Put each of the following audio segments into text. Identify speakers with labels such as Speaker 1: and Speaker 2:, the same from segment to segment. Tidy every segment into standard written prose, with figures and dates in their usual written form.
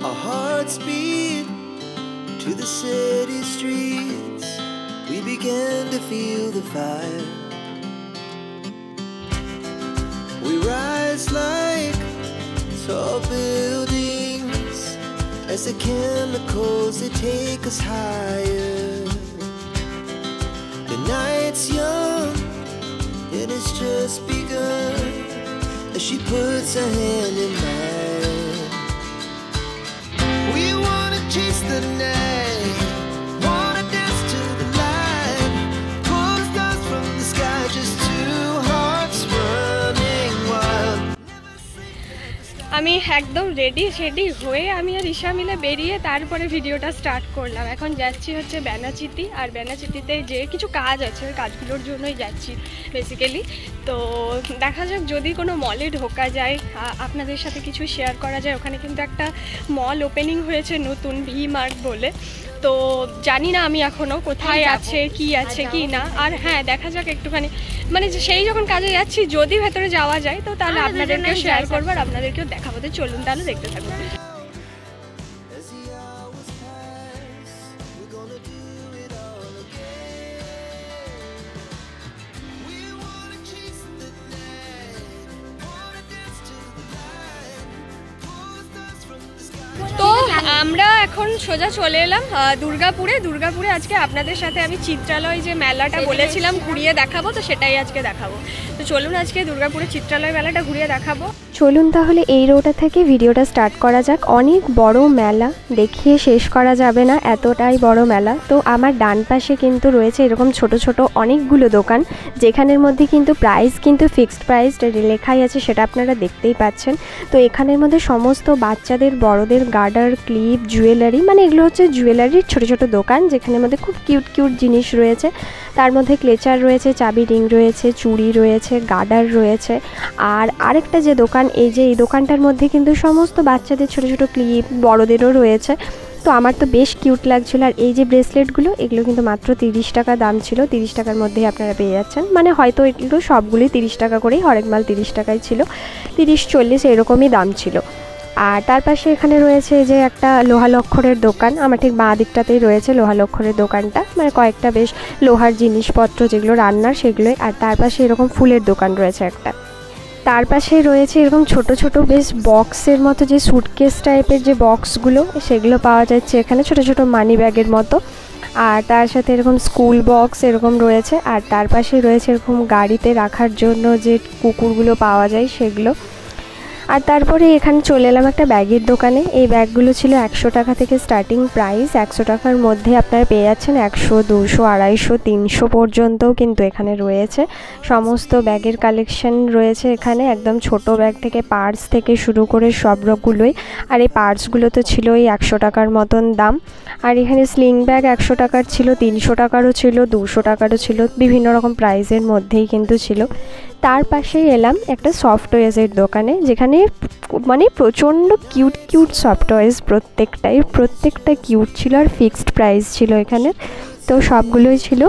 Speaker 1: Our hearts beat to the city streets. We began to feel the fire. We rise like tall buildings as the chemicals they take us higher. The night's young and it's just begun as she puts her hand in mine. We wanna chase the night, wanna dance to the light, pull the stars from the sky, just two hearts running wild.
Speaker 2: আমি একদম ready হয়ে আমি আর ঈশা মিলে বেরিয়ে তারপরে ভিডিওটা start করলাম। এখন যাচ্ছি হচ্ছে বেনাচিতি, আর বেনাচিতিতে যে কিছু কাজ আছে ওই কাজগুলোর জন্যই যাচ্ছি বেসিক্যালি। তো দেখা যাক যদি কোনো মলে ঢোকা যায়, আপনাদের সাথে কিছু শেয়ার করা যায়। ওখানে কিন্তু একটা মল ওপেনিং হয়েছে নতুন, ভি মার্ট বলে। তো জানি না আমি এখনও কোথায় আছে কি না। আর হ্যাঁ, দেখা যাক একটুখানি, মানে সেই যখন কাজে যাচ্ছি যদি ভেতরে যাওয়া যায় তো তাহলে আপনাদেরকেও শেয়ার করবো আর আপনাদেরকেও দেখাবো। তো চলুন তাহলে দেখতে থাকুন।
Speaker 1: As the hours pass, we're gonna do it all again. We wanna chase the night, wanna dance to the light, pull the stars from the sky.
Speaker 2: তো আমরা এখন সোজা চলে এলাম দুর্গাপুরে আজকে আপনাদের সাথে আমি চিত্রালয় যে মেলাটা বলেছিলাম ঘুরিয়ে দেখাবো, তো সেটাই আজকে দেখাবো। তো চলুন আজকে দুর্গাপুরে চিত্রালয় মেলাটা ঘুরিয়ে দেখাবো।
Speaker 3: চলুন তাহলে এই রোডটা থেকে ভিডিওটা স্টার্ট করা যাক। অনেক বড় মেলা, দেখিয়ে শেষ করা যাবে না, এতটাই বড় মেলা। তো আমার ডান পাশে কিন্তু রয়েছে এরকম ছোট ছোট অনেকগুলো দোকান, যেখানের মধ্যে কিন্তু প্রাইস কিন্তু ফিক্সড প্রাইস লেখাই আছে, সেটা আপনারা দেখতেই পাচ্ছেন। তো এখানের মধ্যে সমস্ত বাচ্চাদের বড়দের গার্ডার, ক্লিপ, জুয়েলারি, মানে এগুলো হচ্ছে জুয়েলারির ছোট ছোট দোকান, যেখানের মধ্যে খুব কিউট জিনিস রয়েছে। তার মধ্যে ক্লেচার রয়েছে, চাবি রিং রয়েছে, চুড়ি রয়েছে, গার্ডার রয়েছে। আর আরেকটা যে দোকান, এই যে এই দোকানটার মধ্যে কিন্তু সমস্ত বাচ্চাদের ছোট ছোট ক্লিপ, বড়দেরও রয়েছে। তো আমার তো বেশ কিউট লাগছিল। আর এই যে ব্রেসলেটগুলো, এগুলো কিন্তু মাত্র 30 টাকা দাম ছিল। 30 টাকার মধ্যেই আপনারা পেয়ে যাচ্ছেন, মানে হয়তো এগুলো সবগুলোই 30 টাকা করেই, হরেক মাল 30 টাকাই ছিল, 30-40 এরকমই দাম ছিল। আর তার পাশে এখানে রয়েছে যে একটা লোহা লক্করের দোকান, আমার ঠিক বাঁ দিকটাতেই রয়েছে লোহা লক্করের দোকানটা, মানে কয়েকটা বেশ লোহার জিনিসপত্র যেগুলো রান্নার সেগুলোই। আর তার পাশে এরকম ফুলের দোকান রয়েছে একটা। তার পাশে রয়েছে এরকম ছোট ছোট বেশ বক্সের মতো, যে সুটকেস টাইপের যে বক্সগুলো, সেগুলো পাওয়া যাচ্ছে এখানে, ছোট ছোট মানি ব্যাগের মতো। আর তার সাথে এরকম স্কুল বক্স এরকম রয়েছে। আর তার পাশে রয়েছে এরকম গাড়িতে রাখার জন্য যে কুকুরগুলো পাওয়া যায় সেগুলো। আর তারপরে এখানে চলে এলাম একটা ব্যাগের দোকানে। এই ব্যাগগুলো ছিল 100 টাকা থেকে স্টার্টিং প্রাইস। 100 টাকার মধ্যে আপনারা পেয়ে যাচ্ছেন 100, 200, 250, 300 পর্যন্তও কিন্তু এখানে রয়েছে। সমস্ত ব্যাগের কালেকশন রয়েছে এখানে, একদম ছোট ব্যাগ থেকে পার্স থেকে শুরু করে সবগুলোই। আর এই পার্সগুলো তো ছিল এই 100 টাকার মতন দাম। আর এখানে স্লিং ব্যাগ 100 টাকার ছিল, 300 টাকারও ছিল, 200 টাকারও ছিল, বিভিন্ন রকম প্রাইসের মধ্যেই কিন্তু ছিল। তার পাশেই এলাম একটা সফট টয়েসের দোকানে, যেখানে মানে প্রচণ্ড কিউট সফট টয়েস, প্রত্যেকটা কিউট ছিল আর ফিক্সড প্রাইস ছিল এখানে। তো সবগুলোই ছিল।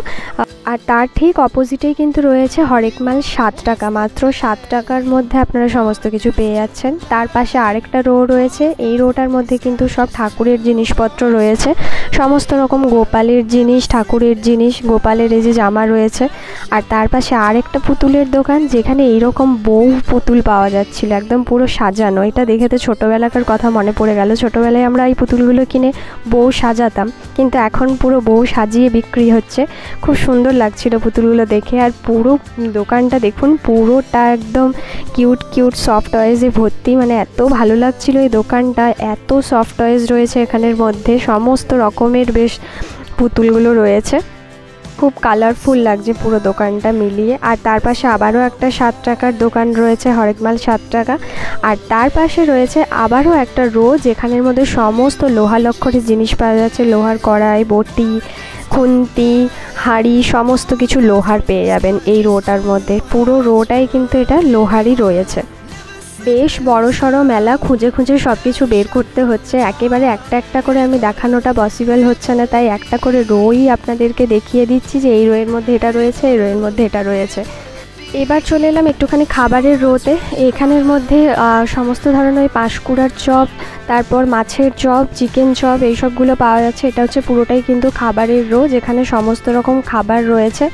Speaker 3: আর তার ঠিক অপোজিটেই কিন্তু রয়েছে হরেক মাল 7 টাকা, মাত্র 7 টাকার মধ্যে আপনারা সমস্ত কিছু পেয়ে যাচ্ছেন। তার পাশে আরেকটা রো রয়েছে, এই রোটার মধ্যে কিন্তু সব ঠাকুরের জিনিসপত্র রয়েছে, সমস্ত রকম গোপালের জিনিস, ঠাকুরের জিনিস, গোপালের এই যে জামা রয়েছে। আর তার পাশে আরেকটা পুতুলের দোকান, যেখানে এইরকম বউ পুতুল পাওয়া যাচ্ছিল, একদম পুরো সাজানো। এটা দেখে তো ছোটোবেলাকার কথা মনে পড়ে গেল। ছোটোবেলায় আমরা এই পুতুলগুলো কিনে বউ সাজাতাম, কিন্তু এখন পুরো বউ সাজিয়ে বিক্রি হচ্ছে। খুব সুন্দর লাগছিল পুতুলগুলো দেখে। আর পুরো দোকানটা দেখুন, পুরোটা একদম কিউট সফট টয়েসে ভর্তি, মানে এত ভালো লাগছিল এই দোকানটা। এত সফট টয়েস রয়েছে এখানের মধ্যে, সমস্ত রকমের বেশ পুতুলগুলো রয়েছে, খুব কালারফুল লাগছে পুরো দোকানটা মিলিয়ে। আর তার পাশে আবারও একটা 7 টাকার দোকান রয়েছে, হরেক মাল 7 টাকা। আর তার পাশে রয়েছে আবারও একটা রো, যেখানের মধ্যে সমস্ত লোহা লক্করের জিনিস পাওয়া যাচ্ছে, লোহার কড়াই, বটি, খুন্তি, হাঁড়ি, সমস্ত কিছু লোহার পেয়ে যাবেন এই রোটার মধ্যে। পুরো রোটাই কিন্তু এটা লোহারই রয়েছে। বেশ বড়সড় মেলা, খুঁজে সব কিছু বের করতে হচ্ছে, একেবারে একটা করে আমি দেখানোটা পসিবল হচ্ছে না, তাই একটা করে রোই আপনাদেরকে দেখিয়ে দিচ্ছি যে এই রোয়ের মধ্যে এটা রয়েছে, এই রোয়ের মধ্যে এটা রয়েছে। এবার চলে এলাম একটুখানি খাবারের রোতে। এখানের মধ্যে সমস্ত ধরনের পাঁশকুড়ার চপ, তারপর মাছের চপ, চিকেন চপ এইসবগুলো পাওয়া যাচ্ছে। এটা হচ্ছে পুরোটাই কিন্তু খাবারের রো, যেখানে সমস্ত রকম খাবার রয়েছে।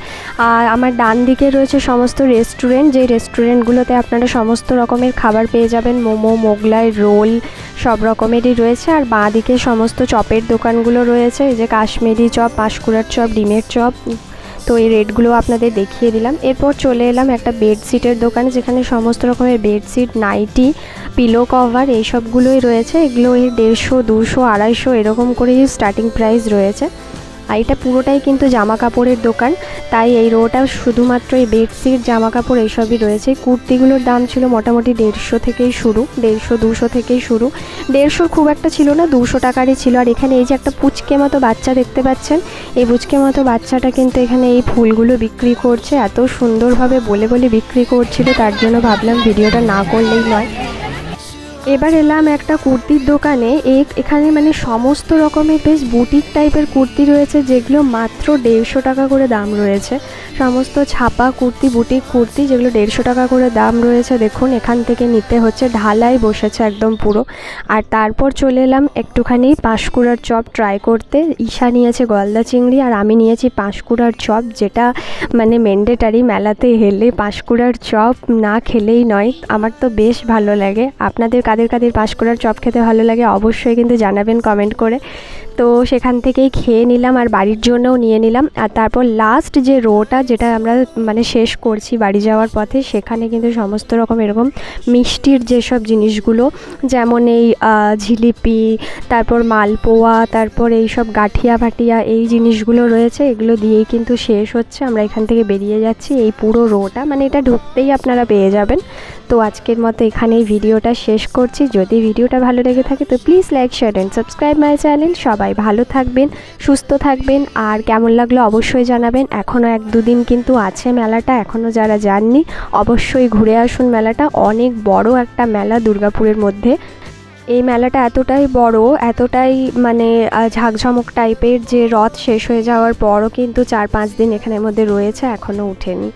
Speaker 3: আর আমার ডান দিকে রয়েছে সমস্ত রেস্টুরেন্ট, যে রেস্টুরেন্টগুলোতে আপনারা সমস্ত রকমের খাবার পেয়ে যাবেন, মোমো, মোগলাই, রোল সব রকমেরই রয়েছে। আর বাঁ দিকে সমস্ত চপের দোকানগুলো রয়েছে, এই যে কাশ্মীরি চপ, পাঁশকুড়ার চপ, ডিমের চপ। তো এই রেটগুলো আপনাদের দেখিয়ে দিলাম। এরপর চলে এলাম একটা বেডশিটের দোকানে, যেখানে সমস্ত রকমের বেডশিট, নাইটি, পিলো কভার এইসবগুলোই রয়েছে। এগুলো 150, 200, 250 এরকম করেই স্টার্টিং প্রাইস রয়েছে। আর এটা পুরোটাই কিন্তু জামা কাপড়ের দোকান, তাই এই রোটা শুধুমাত্র এই বেডশিট, জামা কাপড় এইসবই রয়েছে। কুর্তিগুলোর দাম ছিল মোটামুটি 150 থেকেই শুরু, 150, 200 থেকেই শুরু। 150 খুব একটা ছিল না, 200 টাকারই ছিল। আর এখানে এই যে একটা পুচকে মতো বাচ্চা দেখতে পাচ্ছেন, এই পুচকে মতো বাচ্চাটা কিন্তু এখানে এই ফুলগুলো বিক্রি করছে। এত সুন্দরভাবে বলে বলে বিক্রি করছিল, তার জন্য ভাবলাম ভিডিওটা না করলেই নয়। এবার এলাম একটা কুর্তির দোকানে। এখানে মানে সমস্ত রকমের বেশ বুটিক টাইপের কুর্তি রয়েছে, যেগুলো মাত্র 150 টাকা করে দাম রয়েছে। সমস্ত ছাপা কুর্তি, বুটিক কুর্তি, যেগুলো 150 টাকা করে দাম রয়েছে। দেখুন এখান থেকে নিতে হচ্ছে, ঢালাই বসেছে একদম পুরো। আর তারপর চলে এলাম একটুখানি পাঁশকুড়ার চপ ট্রাই করতে। ঈশা নিয়েছে গলদা চিংড়ি আর আমি নিয়েছি পাঁশকুড়ার চপ, যেটা মানে ম্যান্ডেটারি, মেলাতে এলে পাঁশকুড়ার চপ না খেলেই নয়। আমার তো বেশ ভালো লাগে। আপনাদের কাদের কাদের পাঁশকুড়ার চপ খেতে ভালো লাগে অবশ্যই কিন্তু জানাবেন কমেন্ট করে। তো সেখান থেকেই খেয়ে নিলাম আর বাড়ির জন্যও নিয়ে নিলাম। আর তারপর লাস্ট যে রোটা, যেটা আমরা মানে শেষ করছি বাড়ি যাওয়ার পথে, সেখানে কিন্তু সমস্ত রকম এরকম মিষ্টির যেসব জিনিসগুলো, যেমন এই জিলিপি, তারপর মালপোয়া, তারপর এইসব গাঠিয়া ফাটিয়া এই জিনিসগুলো রয়েছে। এগুলো দিয়েই কিন্তু শেষ হচ্ছে। আমরা এখান থেকে বেরিয়ে যাচ্ছি। এই পুরো রোটা মানে এটা ঢুকতেই আপনারা পেয়ে যাবেন। তো আজকের মতো এখানেই ভিডিওটা শেষ করছি। যদি ভিডিওটা ভালো লেগে থাকে তো please like, share and subscribe my channel. সবাই ভালো থাকবেন, সুস্থ থাকবেন, আর কেমন লাগলো অবশ্যই জানাবেন। এখনও 1-2 দিন কিন্তু আছে মেলাটা, এখনও যারা যাননি অবশ্যই ঘুরে আসুন। মেলাটা অনেক বড় একটা মেলা দুর্গাপুরের মধ্যে। এই মেলাটা এতটাই বড়, এতটাই মানে ঝাঁকঝমক টাইপের, যে রথ শেষ হয়ে যাওয়ার পরও কিন্তু 4-5 দিন এখানের মধ্যে রয়েছে, এখনও উঠেনি।